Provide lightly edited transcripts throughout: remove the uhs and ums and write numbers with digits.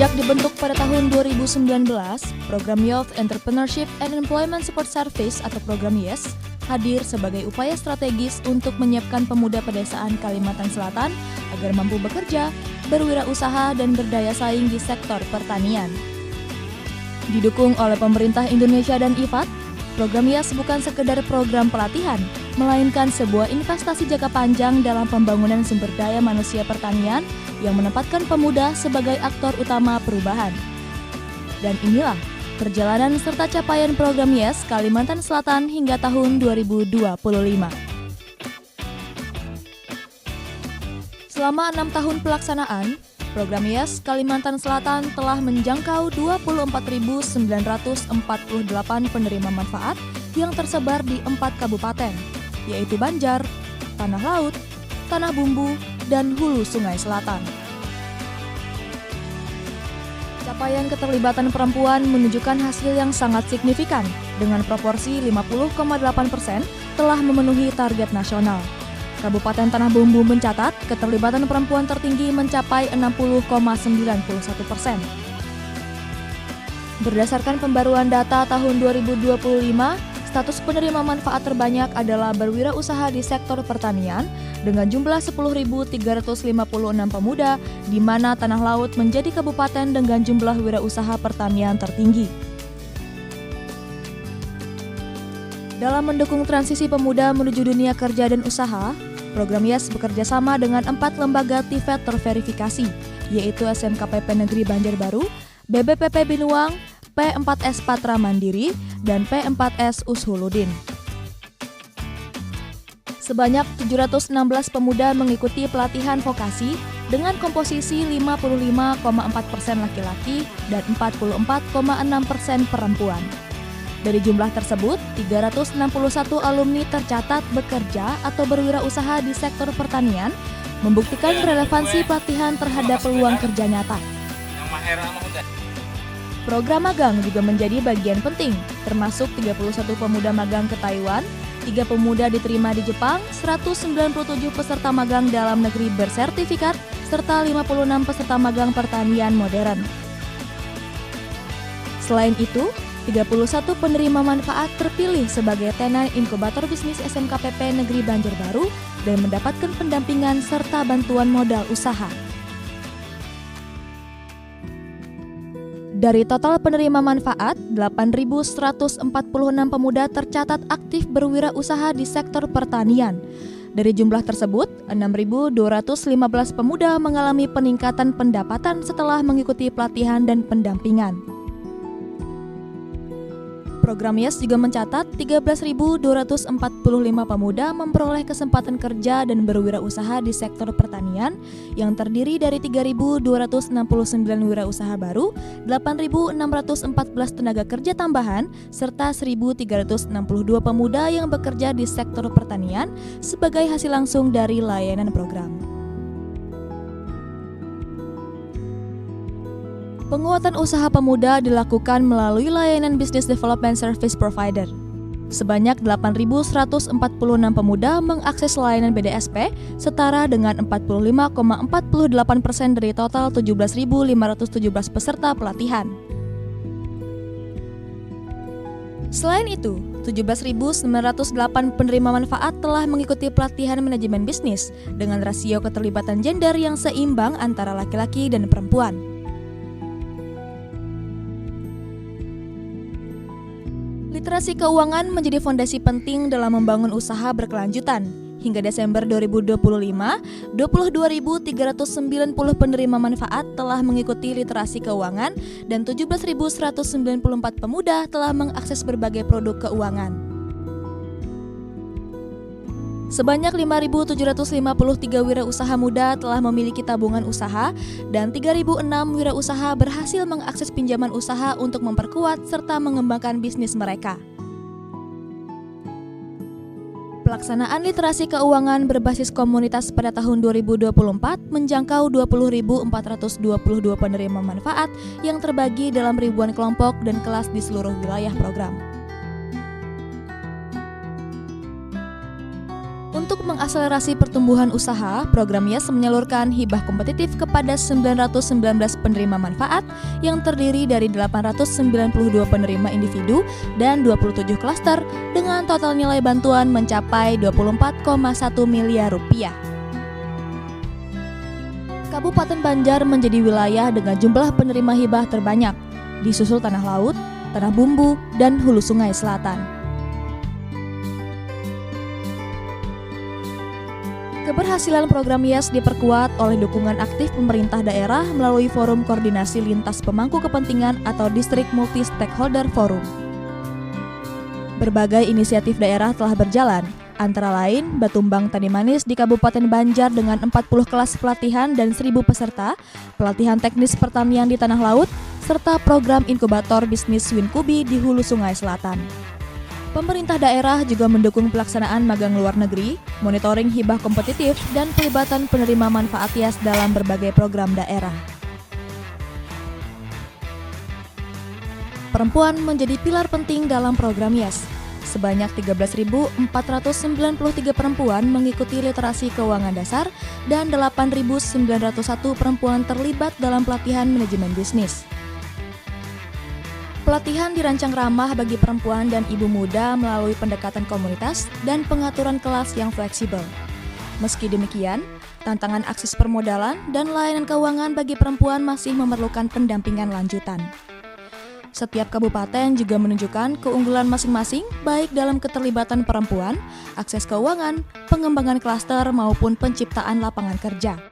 Sejak dibentuk pada tahun 2019, program Youth Entrepreneurship and Employment Support Service atau program YES hadir sebagai upaya strategis untuk menyiapkan pemuda pedesaan Kalimantan Selatan agar mampu bekerja, berwirausaha, dan berdaya saing di sektor pertanian. Didukung oleh pemerintah Indonesia dan IFAD, program YES bukan sekedar program pelatihan, melainkan sebuah investasi jangka panjang dalam pembangunan sumber daya manusia pertanian yang menempatkan pemuda sebagai aktor utama perubahan. Dan inilah perjalanan serta capaian program YES Kalimantan Selatan hingga tahun 2025. Selama 6 tahun pelaksanaan, program YES Kalimantan Selatan telah menjangkau 24.948 penerima manfaat yang tersebar di 4 kabupaten, yaitu Banjar, Tanah Laut, Tanah Bumbu, dan Hulu Sungai Selatan. Capaian keterlibatan perempuan menunjukkan hasil yang sangat signifikan, dengan proporsi 50,8% telah memenuhi target nasional. Kabupaten Tanah Bumbu mencatat keterlibatan perempuan tertinggi mencapai 60,91%. Berdasarkan pembaruan data tahun 2025, status penerima manfaat terbanyak adalah berwirausaha di sektor pertanian dengan jumlah 10.356 pemuda, di mana Tanah Laut menjadi kabupaten dengan jumlah wirausaha pertanian tertinggi. Dalam mendukung transisi pemuda menuju dunia kerja dan usaha, program YES bekerja sama dengan 4 lembaga TVET terverifikasi, yaitu SMKPP Negeri Banjarbaru, BBPP Binuang, P4S Patra Mandiri, dan P4S Ushuludin. Sebanyak 716 pemuda mengikuti pelatihan vokasi dengan komposisi 55,4% laki-laki dan 44,6% perempuan. Dari jumlah tersebut, 361 alumni tercatat bekerja atau berwirausaha di sektor pertanian, membuktikan relevansi pelatihan terhadap peluang kerja nyata. Program magang juga menjadi bagian penting, termasuk 31 pemuda magang ke Taiwan, 3 pemuda diterima di Jepang, 197 peserta magang dalam negeri bersertifikat, serta 56 peserta magang pertanian modern. Selain itu, 31 penerima manfaat terpilih sebagai tenan inkubator bisnis SMKPP Negeri Banjarbaru dan mendapatkan pendampingan serta bantuan modal usaha. Dari total penerima manfaat, 8.146 pemuda tercatat aktif berwirausaha di sektor pertanian. Dari jumlah tersebut, 6.215 pemuda mengalami peningkatan pendapatan setelah mengikuti pelatihan dan pendampingan. Program YES juga mencatat 13.245 pemuda memperoleh kesempatan kerja dan berwirausaha di sektor pertanian yang terdiri dari 3.269 wirausaha baru, 8.614 tenaga kerja tambahan, serta 1.362 pemuda yang bekerja di sektor pertanian sebagai hasil langsung dari layanan program. Penguatan usaha pemuda dilakukan melalui layanan Business Development Service Provider. Sebanyak 8.146 pemuda mengakses layanan BDSP setara dengan 45,48% dari total 17.517 peserta pelatihan. Selain itu, 17.908 penerima manfaat telah mengikuti pelatihan manajemen bisnis dengan rasio keterlibatan gender yang seimbang antara laki-laki dan perempuan. Literasi keuangan menjadi fondasi penting dalam membangun usaha berkelanjutan. Hingga Desember 2025, 22.390 penerima manfaat telah mengikuti literasi keuangan dan 17.194 pemuda telah mengakses berbagai produk keuangan. Sebanyak 5.753 wirausaha muda telah memiliki tabungan usaha dan 3.006 wirausaha berhasil mengakses pinjaman usaha untuk memperkuat serta mengembangkan bisnis mereka. Pelaksanaan literasi keuangan berbasis komunitas pada tahun 2024 menjangkau 20.422 penerima manfaat yang terbagi dalam ribuan kelompok dan kelas di seluruh wilayah program. Untuk mengakselerasi pertumbuhan usaha, program YES menyalurkan hibah kompetitif kepada 919 penerima manfaat yang terdiri dari 892 penerima individu dan 27 klaster dengan total nilai bantuan mencapai 24,1 miliar rupiah. Kabupaten Banjar menjadi wilayah dengan jumlah penerima hibah terbanyak, disusul Tanah Laut, Tanah Bumbu, dan Hulu Sungai Selatan. Keberhasilan program YES diperkuat oleh dukungan aktif pemerintah daerah melalui Forum Koordinasi Lintas Pemangku Kepentingan atau District Multi Stakeholder Forum. Berbagai inisiatif daerah telah berjalan, antara lain Batumbang Tani Manis di Kabupaten Banjar dengan 40 kelas pelatihan dan 1.000 peserta, pelatihan teknis pertanian di Tanah Laut, serta program inkubator bisnis Winkubi di Hulu Sungai Selatan. Pemerintah daerah juga mendukung pelaksanaan magang luar negeri, monitoring hibah kompetitif, dan pelibatan penerima manfaat YES dalam berbagai program daerah. Perempuan menjadi pilar penting dalam program YES. Sebanyak 13.493 perempuan mengikuti literasi keuangan dasar dan 8.901 perempuan terlibat dalam pelatihan manajemen bisnis. Pelatihan dirancang ramah bagi perempuan dan ibu muda melalui pendekatan komunitas dan pengaturan kelas yang fleksibel. Meski demikian, tantangan akses permodalan dan layanan keuangan bagi perempuan masih memerlukan pendampingan lanjutan. Setiap kabupaten juga menunjukkan keunggulan masing-masing baik dalam keterlibatan perempuan, akses keuangan, pengembangan klaster maupun penciptaan lapangan kerja.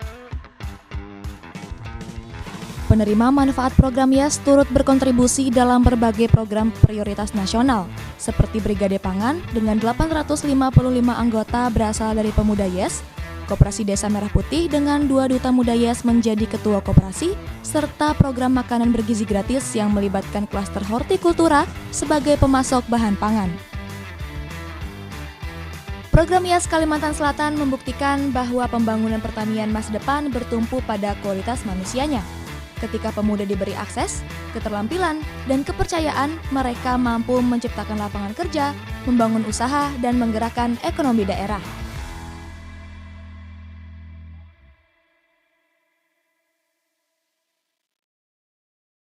Penerima manfaat program YES turut berkontribusi dalam berbagai program prioritas nasional, seperti Brigade Pangan dengan 855 anggota berasal dari pemuda YES, Koperasi Desa Merah Putih dengan 2 duta muda YES menjadi ketua koperasi, serta program makanan bergizi gratis yang melibatkan klaster hortikultura sebagai pemasok bahan pangan. Program YES Kalimantan Selatan membuktikan bahwa pembangunan pertanian masa depan bertumpu pada kualitas manusianya. Ketika pemuda diberi akses, keterampilan, dan kepercayaan, mereka mampu menciptakan lapangan kerja, membangun usaha, dan menggerakkan ekonomi daerah.